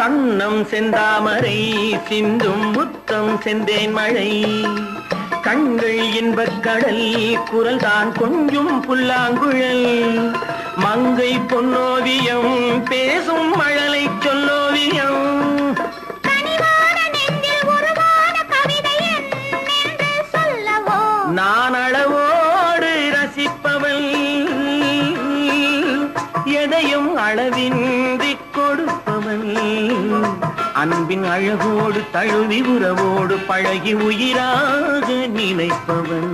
கண்ணம் செந்தாமரை சிந்தும் முத்தம் செந்தேன் மழை கண்கள் இன்பக் கடல் குரல் தான் கொஞ்சும் புல்லாங்குழல் மங்கை பொன்னோவியம் பேசும் மழலை சொல்லோவியம் நான் அளவோடு ரசிப்பவள் எதையும் அளவின்றி கொடுப்பவள் அன்பின் அழகோடு தழுவி உறவோடு பழகி உயிராக நினைப்பவன்